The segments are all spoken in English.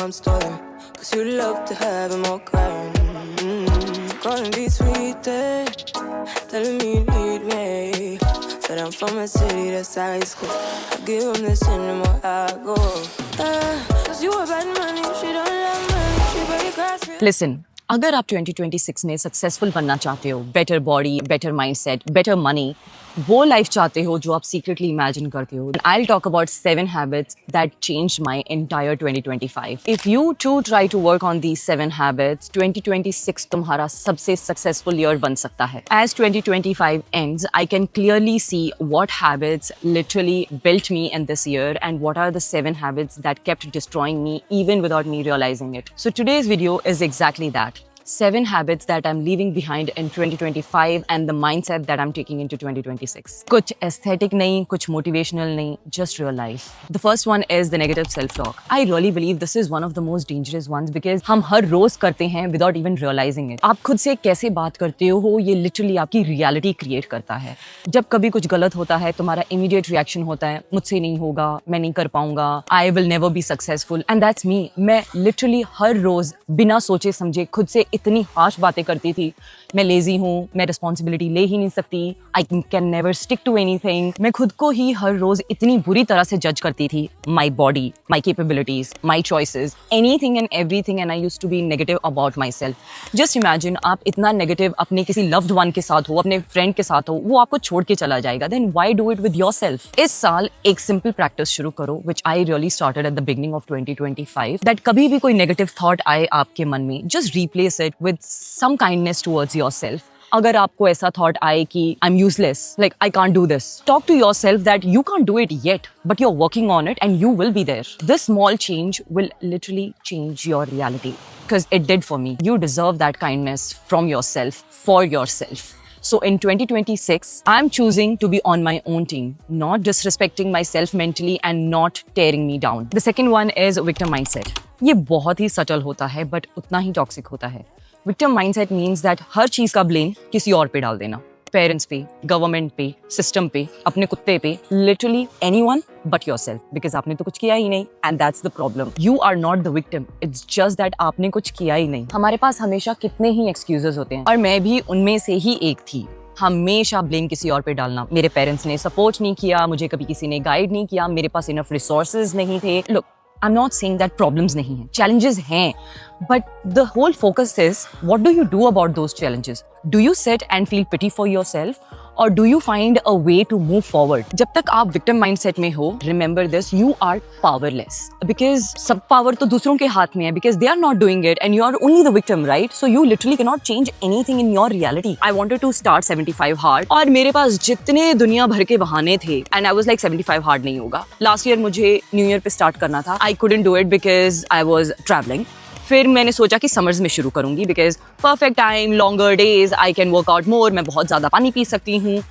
I'm stolen. Cause you love to have him all crying. Calling me sweet, telling me you need me. Said I'm from a city that's high school. I give him this anymore, I go. Cause you a bad money, she don't love money, she break grass. Listen, अगर आप 2026 में successful बनना चाहते हो, better body, better mindset, better money, वो life चाहते हो जो आप सीक्रेटली इमेजिन करते हो, I'll talk about 7 habits that changed my entire 2025. If you too try to work on these 7 habits, 2026 तुम्हारा सबसे सक्सेसफुल ईयर बन सकता है. As 2025 ends, I can clearly see what habits literally built me in this year and what are the 7 habits that kept destroying me even without me realizing it. So today's video is exactly that. 7 habits that I'm leaving behind in 2025 and the mindset that I'm taking into 2026. कुछ aesthetic नहीं, कुछ motivational नहीं, just real life. The first one is the negative self-talk. I really believe this is one of the most dangerous ones because हम हर रोज करते हैं without even realizing it. आप खुद से कैसे बात करते हो ये literally आपकी reality create करता है. जब कभी कुछ गलत होता है तुम्हारा immediate reaction होता है मुझसे नहीं होगा, मैं नहीं कर पाऊंगा, I will never be successful and that's me. मैं literally हर रोज बिना सोचे समझे खुद से इतनी हार्श बातें करती थी. मैं लेजी हूँ, मैं रिस्पॉन्सिबिलिटी ले ही नहीं सकती, I can never stick to anything. मैं खुद को ही हर रोज इतनी बुरी तरह से जज करती थी. My body, my capabilities, my choices, anything and everything and I used to be negative about myself. Just imagine आप इतना नेगेटिव अपने किसी लव्ड वन के साथ हो, अपने फ्रेंड के साथ हो, वो आपको छोड़ के चला जाएगा. Then why do it with yourself? इस साल एक सिंपल प्रैक्टिस शुरू करो which I really started at the beginning of 2025 that कभी भी कोई नेगेटिव थॉट आए आपके मन में, just replace it with some kindness towards yourself. अगर आपको ऐसा थॉट आए कि I am useless, like I can't do this, talk to yourself that you can't do it yet but you are working on it and you will be there. This small change will literally change your reality because it did for me. You deserve that kindness from yourself for yourself. So in 2026, I'm choosing to be on my own team, not disrespecting myself mentally and not tearing me down. The second one is victim mindset. ये बहुत ही subtle होता है but उतना ही toxic होता है. Victim mindset means that हर चीज का blame किसी और पे डाल देना. पेरेंट्स पे, गवर्नमेंट पे, सिस्टम पे, अपने कुत्ते पे, literally anyone but yourself, because आपने तो कुछ किया ही नहीं and that's the problem. You are not the victim, it's just that आपने कुछ किया ही नहीं. हमारे पास हमेशा कितने ही एक्सक्यूजेस होते हैं और मैं भी उनमें से ही एक थी. हमेशा ब्लेम किसी और पे डालना. मेरे पेरेंट्स ने सपोर्ट नहीं किया, मुझे कभी किसी ने गाइड नहीं किया, मेरे पास इनफ रिसोर्सेज नहीं थे. Look, I'm not saying that problems नहीं हैं, challenges हैं, but the whole focus is what do you do about those challenges? Do you sit and feel pity for yourself or do you find a way to move forward? जब तक आप victim mindset में हो, remember this, you are powerless because सब power तो दूसरों के हाथ में है because they are not doing it and you are only the victim, right? So you literally cannot change anything in your reality. I wanted to start 75 hard और मेरे पास जितने दुनिया भर के बहाने थे and I was like 75 hard नहीं होगा. Last year मुझे New Year पे start करना था. I couldn't do it because I was traveling. फिर मैंने सोचा कि समर्स में शुरू करूंगी because perfect time, longer days, I can work out more, मैं बहुत ज़्यादा पानी पी सकती हूँ.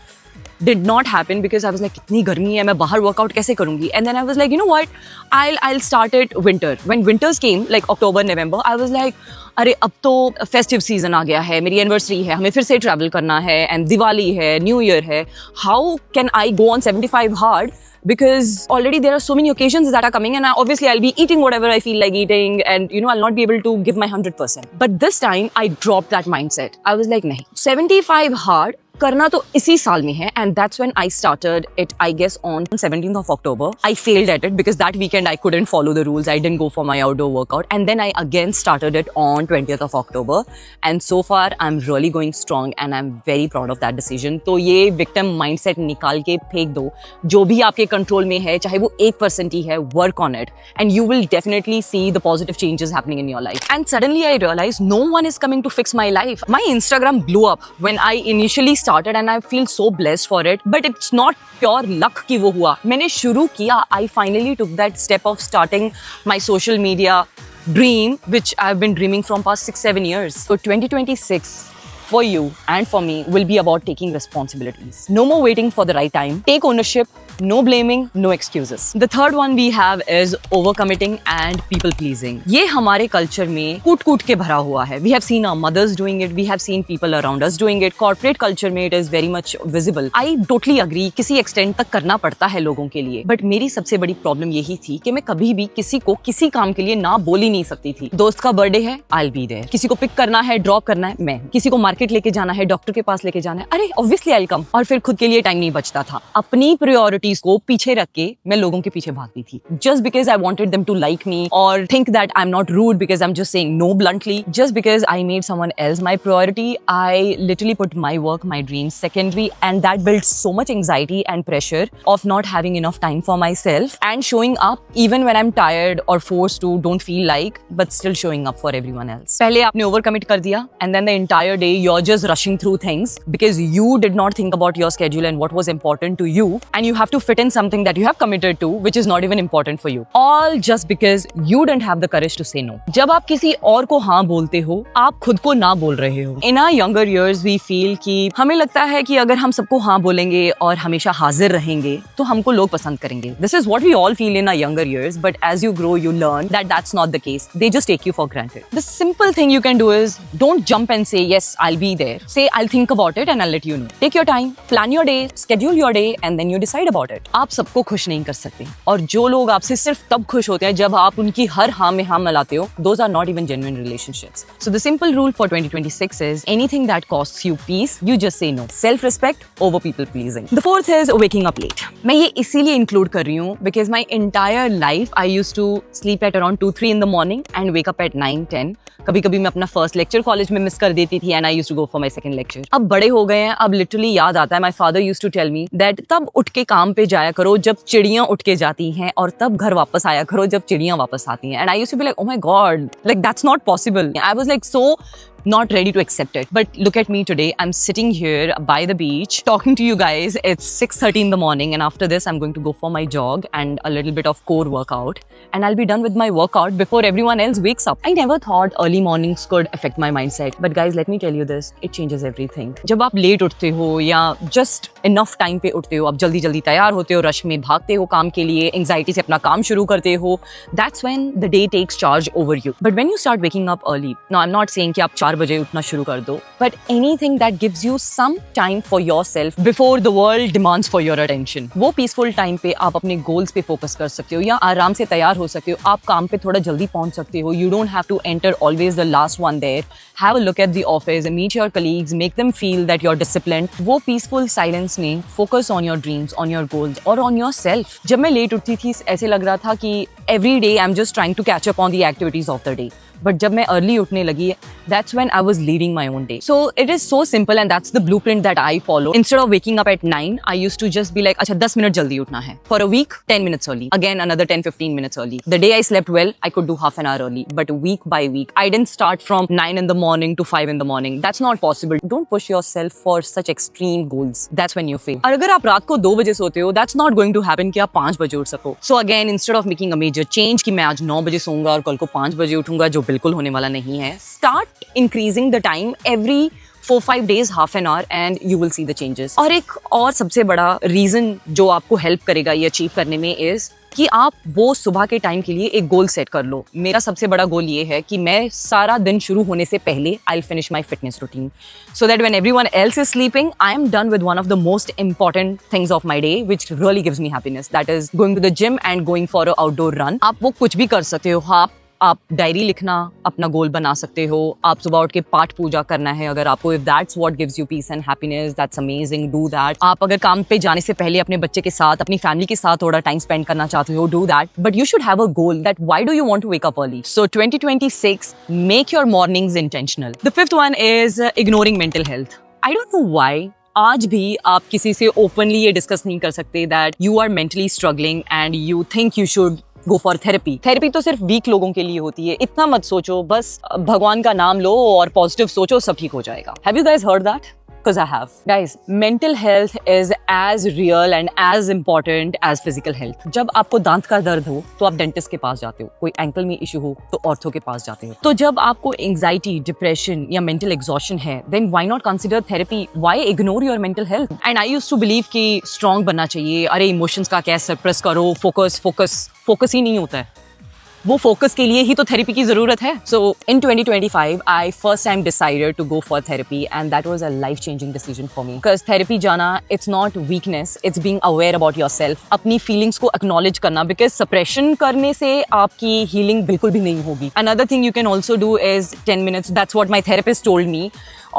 Did not happen because I was like कितनी गर्मी है, मैं बाहर वर्कआउट कैसे करूंगी. And then I was like, you know what, I'll start it winter. When winters came like October, November, I was like अरे अब तो फेस्टिव सीजन आ गया है, मेरी एनिवर्सरी है, हमें फिर से ट्रैवल करना है एंड दिवाली है, न्यू ईयर है. How can I go on 75 hard? Because already there are so many occasions that are coming and obviously I'll be eating whatever I feel like eating and you know I'll not be able to give my 100%. But this time I dropped that mindset. I was like nahi, 75 hard करना तो इसी साल में है and that's when I started it, I guess on 17th of October. I failed at it because that weekend I couldn't follow the rules. I didn't go for my outdoor workout and then I again started it on 20th of October and so far I'm really going strong and I'm very proud of that decision. तो ये victim mindset निकाल के फेंक दो. जो भी आपके control में है, चाहे वो 1% ही है, work on it and you will definitely see the positive changes happening in your life. And suddenly I realized no one is coming to fix my life. My Instagram blew up when I initially started and I feel so blessed for it, but it's not pure luck कि वो हुआ. मैंने शुरू किया, I finally took that step of starting my social media dream which I've been dreaming from past 6-7 years. So 2026 for you and for me will be about taking responsibilities. No more waiting for the right time. Take ownership, no blaming, no excuses. The third one we have is overcommitting and people pleasing. ये हमारे culture में कूट-कूट के भरा हुआ है. We have seen our mothers doing it. We have seen people around us doing it. Corporate culture में it is very much visible. I totally agree. किसी extent तक करना पड़ता है लोगों के लिए. But मेरी सबसे बड़ी problem यही थी कि मैं कभी भी किसी को किसी काम के लिए ना बोल ही नहीं सकती थी. दोस्त का बर्थडे है, I'll be there. किसी को पिक करना है, ड्रॉप करना है, मैं. किसी को मार्केट लेके जाना है, डॉक्टर के पास लेके जाना है, अरे ऑब्वियसली I'll come. और फिर खुद के लिए टाइम नहीं बचता था. अपनी प्रायोरिटीज को पीछे रख के मैं लोगों के पीछे भागती थी. Just because I wanted them to like me or think that I'm not rude because I'm just saying no bluntly. Just because I made someone else my priority, I literally put my work, my dreams secondary, and that built so much anxiety and pressure of not having enough time for myself and showing up even when I'm tired or forced to, don't feel like, but still showing up for everyone else. पहले आपने overcommit कर दिया and then the entire day you're just rushing through things because you did not think about your schedule and what was important to you, and you have to fit in something that you have committed to which is not even important for you, all just because you didn't have the courage to say no. जब आप किसी और को हाँ बोलते हो, आप खुद को ना बोल रहे हो. In our younger years we feel कि हमें लगता है कि अगर हम सबको हाँ बोलेंगे और हमेशा हाजिर रहेंगे तो हमको लोग पसंद करेंगे. This is what we all feel in our younger years, but as you grow you learn that that's not the case. They just take you for granted. The simple thing you can do is don't jump and say yes, I'll be there. Say I'll think about it and I'll let you know. Take your time, plan your day, schedule your day and then you decide about it. आप सबको खुश नहीं कर सकते और जो लोग आपसे सिर्फ तब खुश होते हैं जब आप उनकी हर हाँ में हाँ मिलाते हो, those are not even genuine relationships. So the simple rule for 2026 is anything that costs you peace, you just say no. Self-respect over people pleasing. The fourth is waking up late. मैं ये इसीलिए include कर रही हूँ because my entire life I used to sleep at around 2-3 in the morning and wake up at 9-10. कभी-कभी मैं अपना first lecture college में मिस कर देती थी and I used to go for my second lecture. अब बड़े हो गए हैं, अब लिटरली याद आता है, my father used to tell me that तब उठ के काम पे जाया करो जब चिड़ियां उठ के जाती हैं और तब घर वापस आया करो जब चिड़ियां वापस आती हैं. And I used to be like, oh my god, like that's not possible. I was like so not ready to accept it. But look at me today. I'm sitting here by the beach talking to you guys. It's 6:30 in the morning and after this I'm going to go for my jog and a little bit of core workout and I'll be done with my workout before everyone else wakes up. I never thought early mornings could affect my mindset. But guys, let me tell you this, it changes everything. जब आप late उठते हो या just enough time पे उठते हो, आप जल्दी जल्दी तैयार होते हो, रश में भागते हो काम के लिए, anxiety से अपना काम शुरू करते हो, that's when the day takes charge over you. But when you start waking up early, now I'm not saying कि आप 4 बजे उठना शुरू कर दो, but anything that gives you some time for yourself before the world demands for your attention. वो peaceful time पे आप अपने goals पे focus कर सकते हो या आराम से तैयार हो सकते हो, आप काम पे थोड़ा जल्दी पहुंच सकते हो. You don't have to enter always the last one there. Have a look at the office, meet your colleagues, make them feel that you're disciplined. वो peaceful silence में focus on your dreams, on your goals और on yourself. जब मैं late उठती थी ऐसे लग रहा था कि every day I'm just trying to catch up on the activities of the day. But जब मैं early उठने लगी, that's when I was leading my own day. So it is so simple and that's the blueprint that I follow. Instead of waking up at 9, I used to just be like, अच्छा 10 minutes जल्दी उठना है. For a week, 10 minutes early. Again, another 10-15 minutes early. The day I slept well, I could do half an hour early. But week by week, I didn't start from 9 in the morning to 5 in the morning. That's not possible. Don't push yourself for such extreme goals. That's when you fail. और अगर आप रात को 2 बजे सोते हो, that's not going to happen कि आप 5 बजे उठ सको. So again, instead of making a major change कि मैं आज 9 बजे सोऊंगा और कल को 5 बजे उठूंगा, जो बिल्कुल होने वाला नहीं है, start increasing the time every 4-5 days, half an hour and you will see the changes. और एक और सबसे बड़ा रीजन जो आपको हेल्प करेगा ये अचीव करने में is कि आप वो सुबह के टाइम के लिए एक गोल सेट कर लो. मेरा सबसे बड़ा गोल ये है कि मैं सारा दिन शुरू होने से पहले I'll finish my fitness routine so that when everyone else is sleeping, I am done with one of the most important things of my day which really gives me happiness. That is going to the gym and going for an outdoor run. आप वो कुछ भी कर सकते हो. आप diary लिखना अपना गोल बना सकते हो, आप सुबह उठ के पाठ पूजा करना है अगर आपको, if that's what gives you peace and happiness, that's amazing, do that. आप अगर काम पे जाने से पहले अपने बच्चे के साथ, अपनी फैमिली के साथ थोड़ा टाइम स्पेंड करना चाहते हो, do that. But you should have a goal that why do you want to wake up early? So 2026, make your mornings intentional. The fifth one is ignoring mental health. I don't know why. आज भी आप किसी से openly ये discuss नहीं कर सकते that you are mentally struggling and you think you should go for therapy. Therapy तो सिर्फ वीक लोगों के लिए होती है. इतना मत सोचो, बस भगवान का नाम लो और पॉजिटिव सोचो, सब ठीक हो जाएगा. Have you guys heard that? because I have. Guys, mental health is as real and as important as physical health. जब आपको दांत का दर्द हो तो आप डेंटिस्ट के पास जाते हो, कोई एंकल में इशू हो तो ऑर्थो के पास जाते हो. तो जब आपको एंजाइटी, डिप्रेशन या मेंटल एग्जॉशन है, then why not consider therapy? Why ignore your mental health? And I used to believe कि strong बनना चाहिए, अरे इमोशंस का क्या सप्रेस करो, फोकस ही नहीं होता है. वो फोकस के लिए ही तो थेरेपी की जरूरत है. So in 2025 I first time decided to go for therapy and that was a life changing decision for me. Because therapy जाना, it's not weakness, it's being aware about yourself. अपनी feelings को acknowledge करना, because suppression करने से आपकी healing बिल्कुल भी नहीं होगी. Another thing you can also do is 10 minutes. That's what my therapist told me.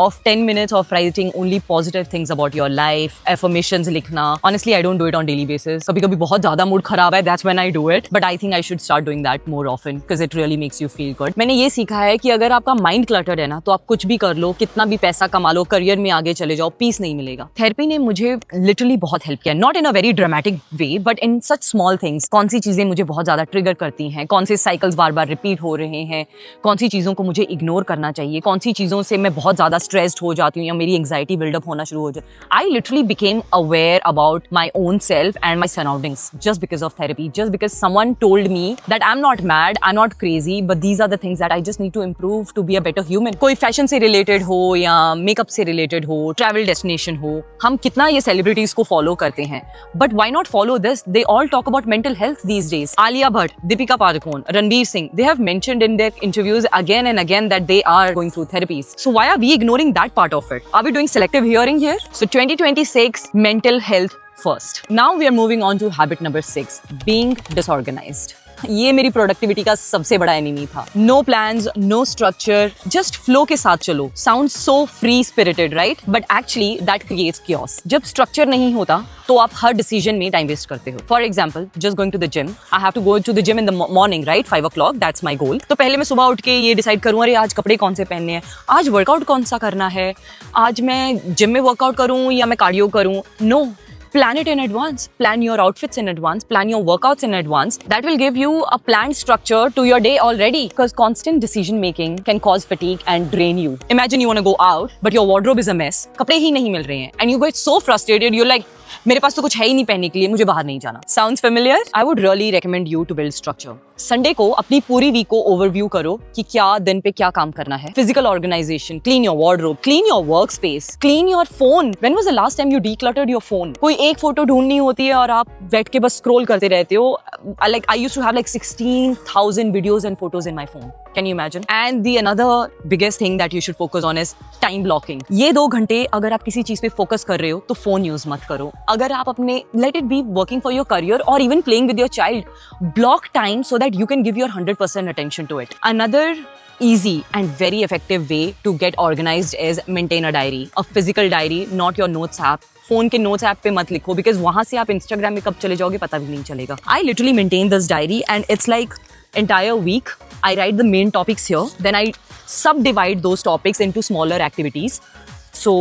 Of 10 minutes of writing only positive things about your life, affirmations लिखना. Honestly, I don't do it on daily basis. कभी-कभी बहुत ज़्यादा mood खराब है, that's when I do it. But I think I should start doing that more often because it really makes you feel good. मैंने ये सीखा है कि अगर आपका माइंड क्लटर्ड है ना, तो आप कुछ भी कर लो, कितना भी पैसा कमा लो, करियर में आगे चले जाओ, पीस नहीं मिलेगा. थेरेपी ने मुझे लिटरली बहुत हेल्प किया. Not in a very dramatic way, but in such small things. कौन सी चीज़ें मुझे बहुत ज़्यादा ट्रिगर करती हैं, कौन से साइकिल्स बार बार रिपीट हो रहे हैं, कौन सी चीज़ों को मुझे इग्नोर करना चाहिए, कौन सी चीज़ों से मैं बहुत ज़्यादा स्ट्रेस्ड हो जाती हूँ या मेरी एंजाइटी बिल्डअप होना शुरू हो जाए. I literally became aware about my own self and my surroundings just because of therapy, just because someone told me that I am not mad, I am not crazy, but these are the things that I just need to improve to be a better human. कोई fashion से related हो या makeup से related हो, travel destination हो, हम कितना ये सेलिब्रिटीज को फॉलो करते हैं, but why not follow this? They all talk about mental health these days. Alia Bhatt, Deepika Padukone, Ranveer Singh, they have mentioned in their interviews again and again that they are going through therapies. So why are we ignoring that part of it? Are we doing selective hearing here? So 2026, mental health first. Now we are moving on to habit number 6, being disorganized. ये मेरी productivity का सबसे बड़ा enemy था. No plans, no structure, just flow के साथ चलो. Sound so free spirited, right? But actually that creates chaos. जब स्ट्रक्चर नहीं होता तो आप हर डिसीजन में टाइम वेस्ट करते हो. For example, just going to the gym. I have to go to the gym in the morning, right? 5 o'clock, that's my goal. तो पहले मैं सुबह उठ के ये डिसाइड करूँ, अरे आज कपड़े कौन से पहनने हैं, आज वर्कआउट कौन सा करना है, आज मैं जिम में वर्कआउट करूँ या मैं कार्डियो करूँ. No, plan it in advance. Plan your outfits in advance. Plan your workouts in advance. That will give you a planned structure to your day already. Because constant decision making can cause fatigue and drain you. Imagine you want to go out, but your wardrobe is a mess. कपड़े ही नहीं मिल रहे हैं. And you get so frustrated. You're like, मेरे पास तो कुछ है ही नहीं पहनने के लिए, मुझे बाहर नहीं जाना. Sounds familiar? I would really recommend you to build structure. Sunday को अपनी पूरी वीक को ओवरव्यू करो कि क्या दिन पे क्या काम करना है. Physical organisation, clean your wardrobe, clean your work space, clean your phone. When was the last time you decluttered your phone? कोई एक फोटो ढूंढनी होती है और आप बैठ के बस स्क्रॉल करते रहते हो. Like I used to have like 16,000 videos and photos in my phone. Can you imagine? And the another biggest thing that you should focus on is time blocking. ये 2 घंटे अगर आप किसी चीज पे फोकस कर रहे हो तो फोन यूज मत करो. अगर आप अपने let it be working for your career or even playing with your child, block time so that you can give your 100% attention to it. Another easy and very effective way to get organized is maintain a diary, a physical diary, not your notes app. Phone के notes app पे मत लिखो, because वहां से आप Instagram में कब चले जाओगे पता भी नहीं चलेगा. I literally maintain this diary and it's like entire week I write the main topics here, then I subdivide those topics into smaller activities. So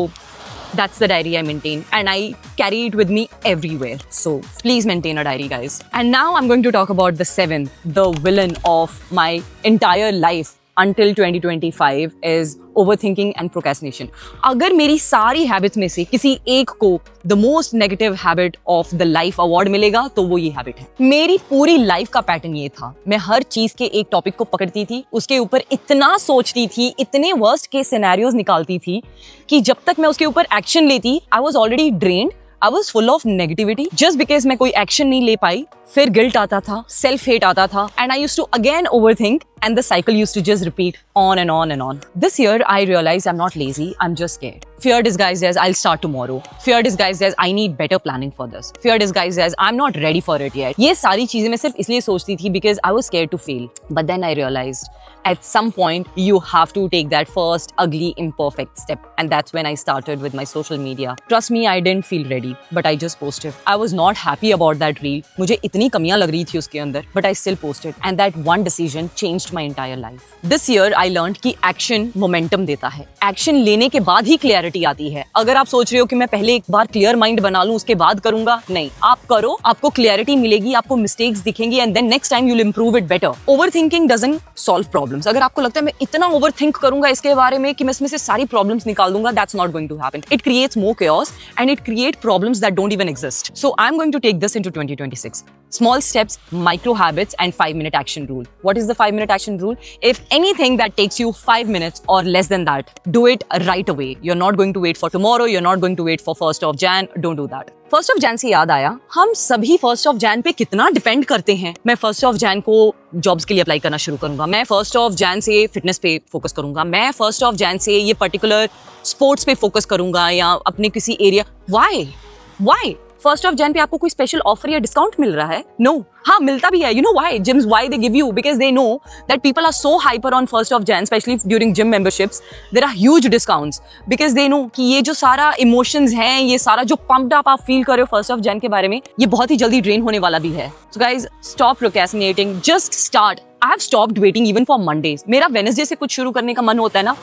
that's the diary I maintain and I carry it with me everywhere. So please maintain a diary, guys. And now I'm going to talk about the 7th, the villain of my entire life until 2025 is overthinking and procrastination. अगर मेरी सारी habits में से किसी एक को the most negative habit of the life award मिलेगा तो वो ये हैबिट है. मेरी पूरी लाइफ का पैटर्न ये था, मैं हर चीज के एक टॉपिक को पकड़ती थी, उसके ऊपर इतना सोचती थी, इतने वर्स्ट केस सिनेरियोज निकालती थी कि जब तक मैं उसके ऊपर एक्शन लेती, I was already drained. I was full of negativity just because मैं कोई एक्शन नहीं ले पाई. फिर गिल्ट आता था, सेल्फ हेट आता था, and I used to again overthink and the cycle used to just repeat on and on and on. This year I realized I'm not lazy, I'm just scared. Fear disguised as I'll start tomorrow. Fear disguised as I need better planning for this. Fear disguised as I'm not ready for it yet. ये सारी चीजें मैं सिर्फ इसलिए सोचती थी because I was scared to fail. But then I realized at some point you have to take that first ugly imperfect step, and that's when I started with my social media. Trust me, I didn't feel ready, but I just posted. I was not happy about that reel. मुझे इतनी कमियां लग रही थी उसके अंदर, but I still posted, and that one decision changed changed my entire life. This year I learned कि action momentum देता है. Action लेने के बाद ही clarity आती है. अगर आप सोच रहे हो कि मैं पहले एक बार clear mind बना लूं उसके बाद करूंगा, नहीं, आप करो, आपको clarity मिलेगी, आपको mistakes दिखेंगी and then next time you'll improve it better. Overthinking doesn't solve problems. अगर आपको लगता है मैं इतना overthink करूंगा इसके बारे में कि मैं इसमें से सारी problems निकाल दूंगा, that's not going to happen. It creates more chaos and it creates problems that don't even exist. So I'm going to take this into 2026. Small steps, micro habits and 5-minute action rule. What is the 5-minute action rule? If anything that takes you 5 minutes or less than that, do it right away. You're not going to wait for tomorrow. You're not going to wait for 1st of Jan. Don't do that. 1st of Jan से याद आया, हम सभी 1st of Jan पे कितना depend करते हैं. मैं 1st of Jan को जॉब्स के लिए अप्लाई करना शुरू करूंगा. मैं 1st of Jan से फिटनेस पे फोकस करूंगा. मैं 1st of Jan से ये पर्टिकुलर स्पोर्ट्स पे फोकस करूंगा या अपने किसी area. Why? 1st of Jan पे आपको कोई स्पेशल ऑफर या डिस्काउंट मिल रहा है? No. हाँ, मिलता भी है. You know why? Gyms, why they give you? Because they know that people are so hyper on 1st of Jan, especially during gym memberships. There are huge discounts because they know कि ये जो सारा emotions हैं, ये सारा जो pumped up आप feel कर रहे हो 1st of Jan के बारे में, ये बहुत ही जल्दी drain होने वाला भी है. So guys, stop procrastinating. Just start. I have stopped waiting even for Mondays. मेरा Wednesday से कुछ शुरू करने का मन होता है ना.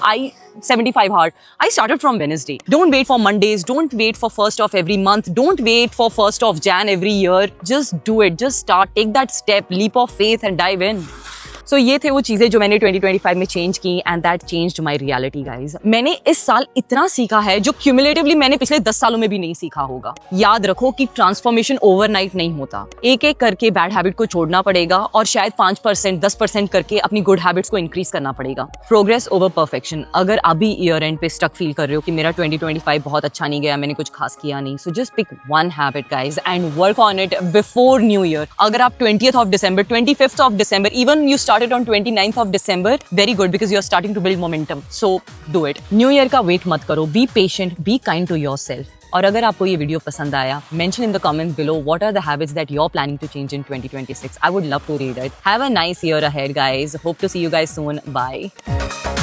75 hard. I started from Wednesday. Don't wait for Mondays. Don't wait for 1st of every month. Don't wait for 1st of Jan every year. Just do it. Just start. Take that step. Leap of faith and dive in. So ये थे वो चीजें जो मैंने 2025 में change की and that changed my reality guys. मैंने इस साल इतना सीखा है जो क्यूमुलेटिवली मैंने पिछले 10 सालों में भी नहीं सीखा होगा. याद रखो कि ट्रांसफॉर्मेशन ओवरनाइट नहीं होता. एक एक करके बैड हैबिट को छोड़ना पड़ेगा और शायद 5% 10% करके अपनी गुड हैबिट्स को इंक्रीज करना पड़ेगा. Progress over perfection. अगर अभी ईयर एंड पे स्टक फील कर रहे हो कि मेरा 2025 बहुत अच्छा नहीं गया, मैंने कुछ खास किया नहीं, so just pick one habit guys and work on it before new year. अगर आप 20th of December, 25th of December, even you started on 29th of December, very good because you are starting to build momentum. So do it. New Year का wait मत करो. Be patient. Be kind to yourself. और अगर आपको ये video पसंद आया, mention in the comments below what are the habits that you're planning to change in 2026. I would love to read it. Have a nice year ahead, guys. Hope to see you guys soon. Bye.